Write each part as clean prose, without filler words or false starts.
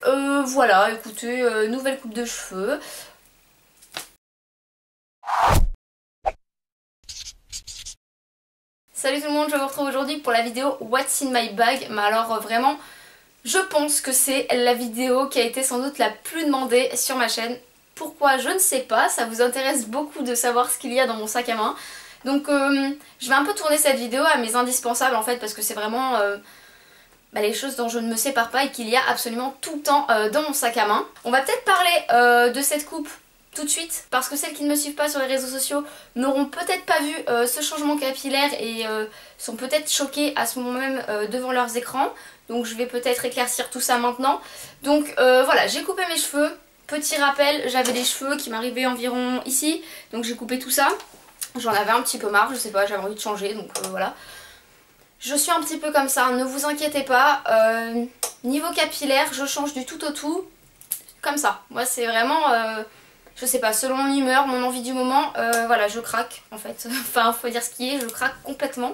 Voilà, écoutez, nouvelle coupe de cheveux. Salut tout le monde, je vous retrouve aujourd'hui pour la vidéo What's in my bag. Mais alors vraiment, je pense que c'est la vidéo qui a été sans doute la plus demandée sur ma chaîne. Pourquoi? Je ne sais pas, ça vous intéresse beaucoup de savoir ce qu'il y a dans mon sac à main. Donc je vais un peu tourner cette vidéo à mes indispensables en fait, parce que c'est vraiment les choses dont je ne me sépare pas et qu'il y a absolument tout le temps dans mon sac à main. On va peut-être parler de cette coupe tout de suite, parce que celles qui ne me suivent pas sur les réseaux sociaux n'auront peut-être pas vu ce changement capillaire et sont peut-être choquées à ce moment même devant leurs écrans. Donc je vais peut-être éclaircir tout ça maintenant. Donc voilà, j'ai coupé mes cheveux. Petit rappel, j'avais des cheveux qui m'arrivaient environ ici, donc j'ai coupé tout ça. J'en avais un petit peu marre, je sais pas, j'avais envie de changer, donc voilà. Je suis un petit peu comme ça, ne vous inquiétez pas. Niveau capillaire, je change du tout au tout, comme ça. Moi c'est vraiment... je sais pas, selon mon humeur, mon envie du moment, voilà, je craque en fait. Enfin, faut dire ce qui est, je craque complètement.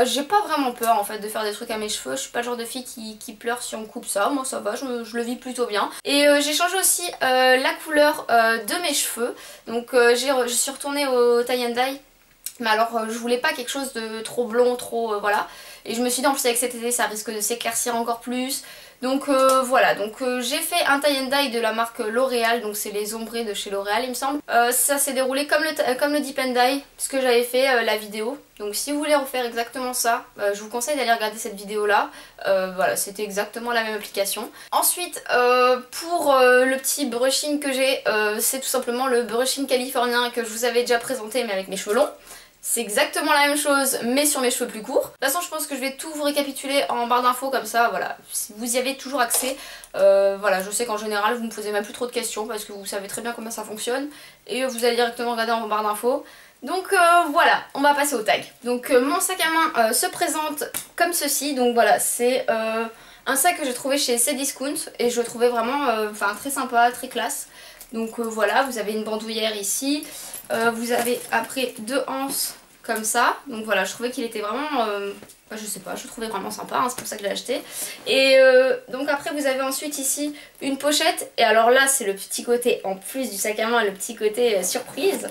J'ai pas vraiment peur en fait de faire des trucs à mes cheveux. Je suis pas le genre de fille qui pleure si on coupe ça. Moi ça va, je le vis plutôt bien. Et j'ai changé aussi la couleur de mes cheveux. Donc je suis retournée au tie and dye. Mais alors je voulais pas quelque chose de trop blond, trop voilà. Et je me suis dit en plus avec cet été ça risque de s'éclaircir encore plus. Donc voilà, donc j'ai fait un tie and dye de la marque L'Oréal, donc c'est les ombrés de chez L'Oréal il me semble. Ça s'est déroulé comme le dip and dye, ce que j'avais fait la vidéo. Donc si vous voulez refaire exactement ça, je vous conseille d'aller regarder cette vidéo là. Voilà, c'était exactement la même application. Ensuite, pour le petit brushing que j'ai, c'est tout simplement le brushing californien que je vous avais déjà présenté mais avec mes cheveux longs. C'est exactement la même chose mais sur mes cheveux plus courts. De toute façon je pense que je vais tout vous récapituler en barre d'infos comme ça, voilà, vous y avez toujours accès. Voilà, je sais qu'en général vous me posez même plus trop de questions parce que vous savez très bien comment ça fonctionne et vous allez directement regarder en barre d'infos. Donc voilà, on va passer au tag. Donc mon sac à main se présente comme ceci, donc voilà, c'est un sac que j'ai trouvé chez Cdiscount et je le trouvais vraiment très sympa, très classe. Donc voilà, vous avez une bandoulière ici. Vous avez après deux anses comme ça. Donc voilà, je trouvais qu'il était vraiment... je sais pas, je le trouvais vraiment sympa, hein, c'est pour ça que je l'ai acheté. Et donc après vous avez ensuite ici une pochette. Et alors là c'est le petit côté, en plus du sac à main, le petit côté surprise.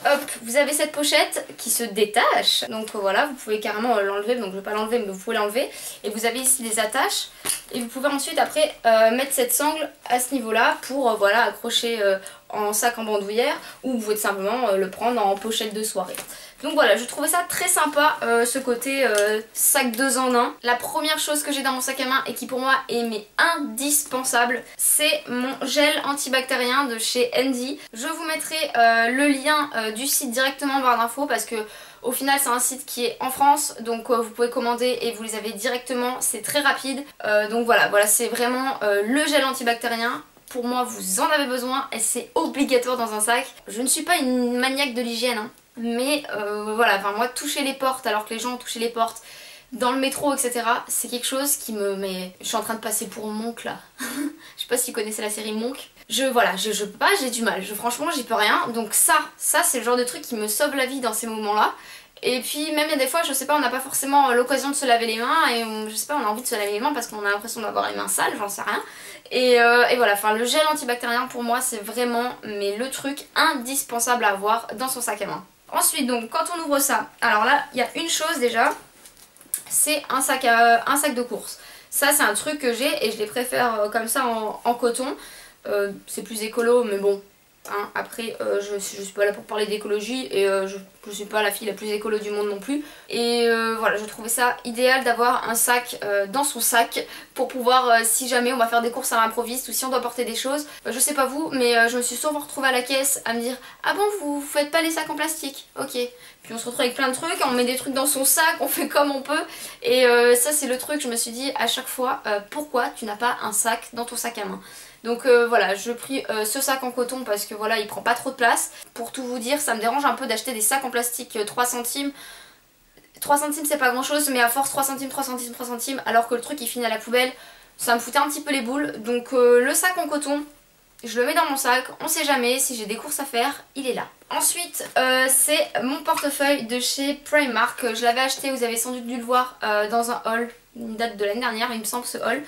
Hop, vous avez cette pochette qui se détache. Donc voilà, vous pouvez carrément l'enlever. Donc je ne vais pas l'enlever mais vous pouvez l'enlever. Et vous avez ici des attaches. Et vous pouvez ensuite après mettre cette sangle à ce niveau là pour voilà accrocher en sac en bandoulière. Ou vous pouvez tout simplement le prendre en pochette de soirée. Donc voilà, je trouvais ça très sympa ce côté sac 2 en 1. La première chose que j'ai dans mon sac à main et qui pour moi est mais indispensable, c'est mon gel antibactérien de chez Endy. Je vous mettrai le lien du site directement en barre d'infos parce que au final c'est un site qui est en France, donc vous pouvez commander et vous les avez directement, c'est très rapide. Donc voilà, c'est vraiment le gel antibactérien. Pour moi vous en avez besoin et c'est obligatoire dans un sac. Je ne suis pas une maniaque de l'hygiène, hein. Mais voilà, moi toucher les portes alors que les gens ont touché les portes dans le métro etc, c'est quelque chose qui me... Mais je suis en train de passer pour Monk là. Je sais pas si vous connaissez la série Monk. Je peux pas, j'ai du mal, franchement j'y peux rien. Donc ça c'est le genre de truc qui me sauve la vie dans ces moments là. Et puis même il y a des fois, je sais pas, on n'a pas forcément l'occasion de se laver les mains et je sais pas, on a envie de se laver les mains parce qu'on a l'impression d'avoir les mains sales, j'en sais rien. Et voilà, le gel antibactérien pour moi c'est vraiment le truc indispensable à avoir dans son sac à main. Ensuite donc quand on ouvre ça, alors là il y a une chose déjà, c'est un sac de course. Ça c'est un truc que j'ai et je les préfère comme ça en coton. C'est plus écolo mais bon, hein, après je suis pas là pour parler d'écologie et je suis pas la fille la plus écolo du monde non plus. Et voilà, je trouvais ça idéal d'avoir un sac dans son sac pour pouvoir, si jamais on va faire des courses à l'improviste ou si on doit porter des choses, je sais pas vous mais je me suis souvent retrouvée à la caisse à me dire ah bon vous faites pas les sacs en plastique, ok. Puis on se retrouve avec plein de trucs, on met des trucs dans son sac, on fait comme on peut. Et ça c'est le truc, je me suis dit à chaque fois pourquoi tu n'as pas un sac dans ton sac à main. Donc voilà, je pris ce sac en coton parce que voilà, il prend pas trop de place. Pour tout vous dire, ça me dérange un peu d'acheter des sacs en plastique 3 centimes. 3 centimes c'est pas grand chose, mais à force 3 centimes, 3 centimes, 3 centimes, alors que le truc il finit à la poubelle, ça me foutait un petit peu les boules. Donc le sac en coton, je le mets dans mon sac, on sait jamais, si j'ai des courses à faire, il est là. Ensuite, c'est mon portefeuille de chez Primark. Je l'avais acheté, vous avez sans doute dû le voir dans un haul, une date de l'année dernière, il me semble ce haul.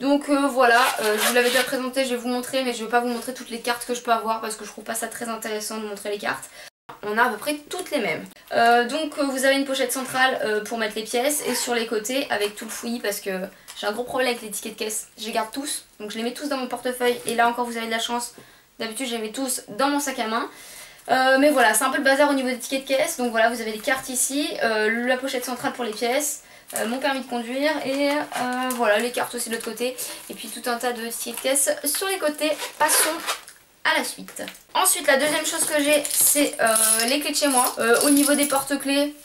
Donc voilà, je vous l'avais déjà présenté, je vais vous montrer, mais je ne vais pas vous montrer toutes les cartes que je peux avoir parce que je trouve pas ça très intéressant de montrer les cartes. On a à peu près toutes les mêmes. Donc vous avez une pochette centrale pour mettre les pièces et sur les côtés avec tout le fouillis parce que j'ai un gros problème avec les tickets de caisse. Je les garde tous, donc je les mets tous dans mon portefeuille et là encore vous avez de la chance. D'habitude je les mets tous dans mon sac à main. Mais voilà, c'est un peu le bazar au niveau des tickets de caisse. Donc voilà, vous avez les cartes ici, la pochette centrale pour les pièces. Mon permis de conduire et voilà les cartes aussi de l'autre côté et puis tout un tas de tickets de caisse sur les côtés. Passons à la suite. Ensuite la deuxième chose que j'ai c'est les clés de chez moi. Au niveau des porte-clés,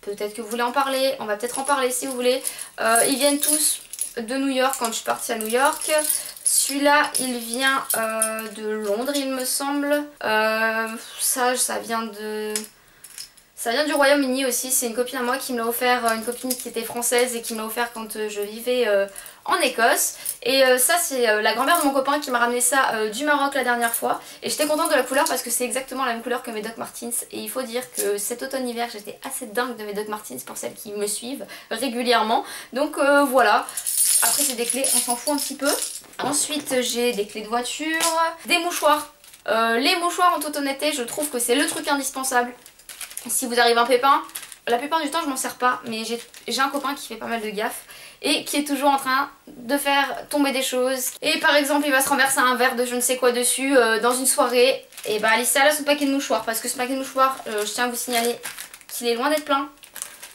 peut-être que vous voulez en parler, on va peut-être en parler si vous voulez. Ils viennent tous de New York quand je suis partie à New York. Celui-là il vient de Londres il me semble. Ça vient de... Ça vient du Royaume-Uni aussi, c'est une copine à moi qui me l'a offert, une copine qui était française et qui me l'a offert quand je vivais en Écosse. Et ça c'est la grand-mère de mon copain qui m'a ramené ça du Maroc la dernière fois. Et j'étais contente de la couleur parce que c'est exactement la même couleur que mes Doc Martens. Et il faut dire que cet automne-hiver j'étais assez dingue de mes Doc Martens pour celles qui me suivent régulièrement. Donc voilà, après c'est des clés, on s'en fout un petit peu. Ensuite j'ai des clés de voiture, des mouchoirs. Les mouchoirs en toute honnêteté je trouve que c'est le truc indispensable. Si vous arrive un pépin, la plupart du temps je m'en sers pas, mais j'ai un copain qui fait pas mal de gaffe et qui est toujours en train de faire tomber des choses. Et par exemple il va se renverser un verre de je ne sais quoi dessus dans une soirée, et bah Alicia elle a son paquet de mouchoirs parce que ce paquet de mouchoirs, je tiens à vous signaler qu'il est loin d'être plein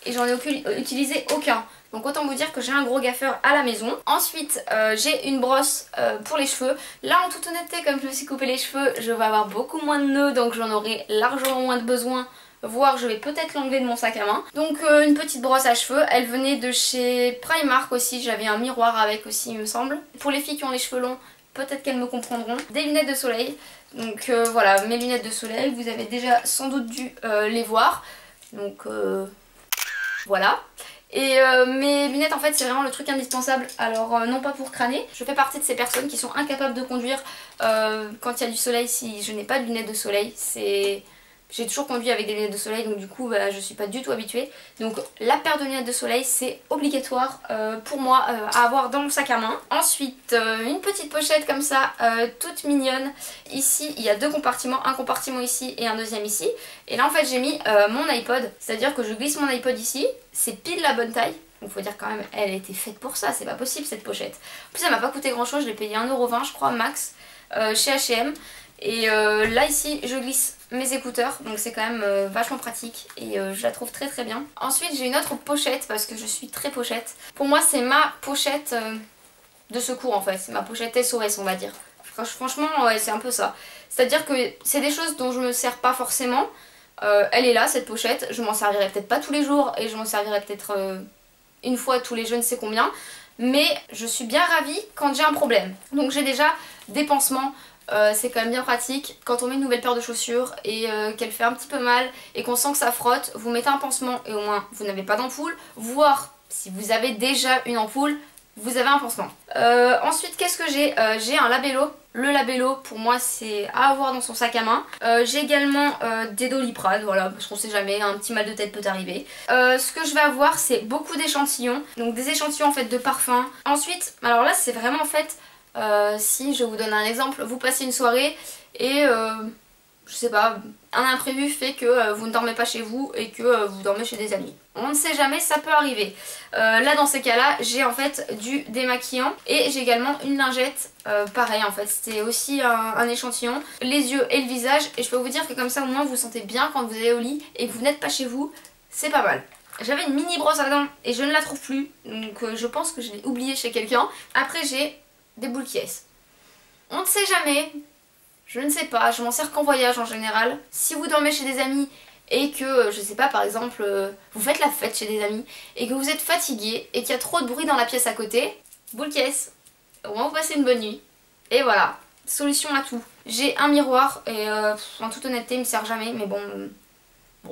et j'en ai utilisé aucun. Donc autant vous dire que j'ai un gros gaffeur à la maison. Ensuite j'ai une brosse pour les cheveux. Là en toute honnêteté comme je me suis coupé les cheveux je vais avoir beaucoup moins de nœuds donc j'en aurai largement moins de besoin. Voire je vais peut-être l'enlever de mon sac à main. Donc une petite brosse à cheveux, elle venait de chez Primark aussi, j'avais un miroir avec aussi il me semble. Pour les filles qui ont les cheveux longs, peut-être qu'elles me comprendront. Des lunettes de soleil, donc voilà mes lunettes de soleil, vous avez déjà sans doute dû les voir. Donc voilà. Et mes lunettes en fait c'est vraiment le truc indispensable, alors non pas pour crâner, je fais partie de ces personnes qui sont incapables de conduire quand il y a du soleil si je n'ai pas de lunettes de soleil. J'ai toujours conduit avec des lunettes de soleil donc du coup bah, je suis pas du tout habituée. Donc la paire de lunettes de soleil c'est obligatoire pour moi à avoir dans mon sac à main. Ensuite une petite pochette comme ça toute mignonne. Ici il y a deux compartiments, un compartiment ici et un deuxième ici. Et là en fait j'ai mis mon iPod, c'est à dire que je glisse mon iPod ici, c'est pile la bonne taille. Donc faut dire quand même elle a été faite pour ça, c'est pas possible cette pochette. En plus elle m'a pas coûté grand chose, je l'ai payé 1,20€ je crois max chez H&M. Et là ici je glisse mes écouteurs donc c'est quand même vachement pratique et je la trouve très très bien. Ensuite j'ai une autre pochette parce que je suis très pochette. Pour moi c'est ma pochette de secours en fait, c'est ma pochette SOS on va dire. Franchement ouais, c'est un peu ça. C'est à dire que c'est des choses dont je me sers pas forcément. Elle est là cette pochette, je m'en servirai peut-être pas tous les jours et je m'en servirai peut-être une fois tous les je ne sais combien. Mais je suis bien ravie quand j'ai un problème. Donc j'ai déjà des pansements. C'est quand même bien pratique quand on met une nouvelle paire de chaussures et qu'elle fait un petit peu mal et qu'on sent que ça frotte, vous mettez un pansement et au moins vous n'avez pas d'ampoule, voire si vous avez déjà une ampoule vous avez un pansement. Ensuite qu'est-ce que j'ai j'ai un labello. Le labello pour moi c'est à avoir dans son sac à main. J'ai également des Doliprane, voilà, parce qu'on sait jamais, un petit mal de tête peut arriver. Ce que je vais avoir c'est beaucoup d'échantillons, donc des échantillons en fait de parfum. Ensuite, alors là c'est vraiment en fait si je vous donne un exemple, vous passez une soirée et je sais pas, un imprévu fait que vous ne dormez pas chez vous et que vous dormez chez des amis. On ne sait jamais, ça peut arriver. Là dans ces cas là j'ai en fait du démaquillant et j'ai également une lingette pareil en fait, c'était aussi un échantillon, les yeux et le visage et je peux vous dire que comme ça au moins vous vous sentez bien quand vous allez au lit et que vous n'êtes pas chez vous, c'est pas mal. J'avais une mini brosse à dents et je ne la trouve plus donc je pense que je l'ai oubliée chez quelqu'un. Après j'ai des boules qui est. On ne sait jamais, je ne sais pas, je m'en sers qu'en voyage en général. Si vous dormez chez des amis et que, je sais pas, par exemple, vous faites la fête chez des amis et que vous êtes fatigué et qu'il y a trop de bruit dans la pièce à côté, boule qui est. Au moins vous passez une bonne nuit. Et voilà, solution à tout. J'ai un miroir et en toute honnêteté il me sert jamais mais bon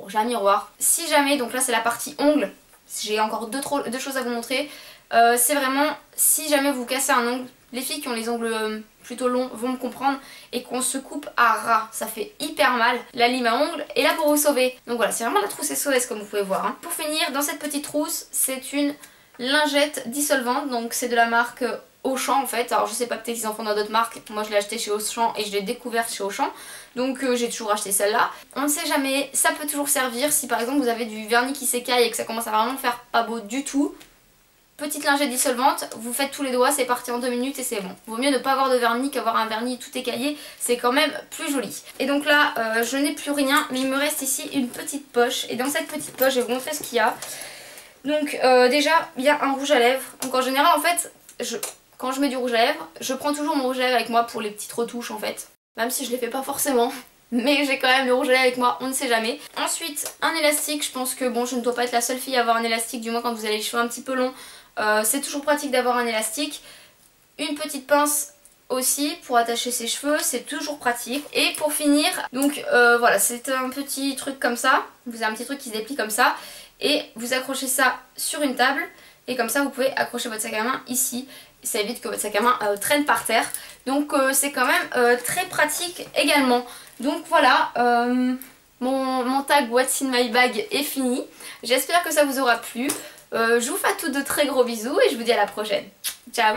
j'ai un miroir. Si jamais, donc là c'est la partie ongles, j'ai encore deux choses à vous montrer. C'est vraiment si jamais vous cassez un ongle, les filles qui ont les ongles plutôt longs vont me comprendre, et qu'on se coupe à ras, ça fait hyper mal. La lime à ongles est là pour vous sauver. Donc voilà, c'est vraiment la trousse SOS comme vous pouvez voir. Pour finir, dans cette petite trousse, c'est une lingette dissolvante, donc c'est de la marque Auchan en fait. Alors je sais pas, peut-être qu'ils en font dans d'autres marques. Moi je l'ai acheté chez Auchan et je l'ai découverte chez Auchan. Donc j'ai toujours acheté celle-là. On ne sait jamais, ça peut toujours servir si par exemple vous avez du vernis qui s'écaille et que ça commence à vraiment faire pas beau du tout. Petite lingette dissolvante, vous faites tous les doigts, c'est parti en 2 minutes et c'est bon. Vaut mieux ne pas avoir de vernis qu'avoir un vernis tout écaillé, c'est quand même plus joli. Et donc là, je n'ai plus rien, mais il me reste ici une petite poche. Et dans cette petite poche, je vais vous montrer ce qu'il y a. Donc déjà, il y a un rouge à lèvres. Donc en général, en fait, quand je mets du rouge à lèvres, je prends toujours mon rouge à lèvres avec moi pour les petites retouches en fait. Même si je les fais pas forcément. Mais j'ai quand même le rouge à lèvres avec moi, on ne sait jamais. Ensuite, un élastique. Je pense que bon, je ne dois pas être la seule fille à avoir un élastique, du moins quand vous avez les cheveux un petit peu longs. C'est toujours pratique d'avoir un élastique. Une petite pince aussi pour attacher ses cheveux, c'est toujours pratique. Et pour finir, donc voilà, c'est un petit truc comme ça. Vous avez un petit truc qui se déplie comme ça. Et vous accrochez ça sur une table. Et comme ça, vous pouvez accrocher votre sac à main ici. Ça évite que votre sac à main traîne par terre. Donc c'est quand même très pratique également. Donc voilà, mon tag What's in my bag est fini. J'espère que ça vous aura plu. Je vous fais à toutes de très gros bisous et je vous dis à la prochaine. Ciao!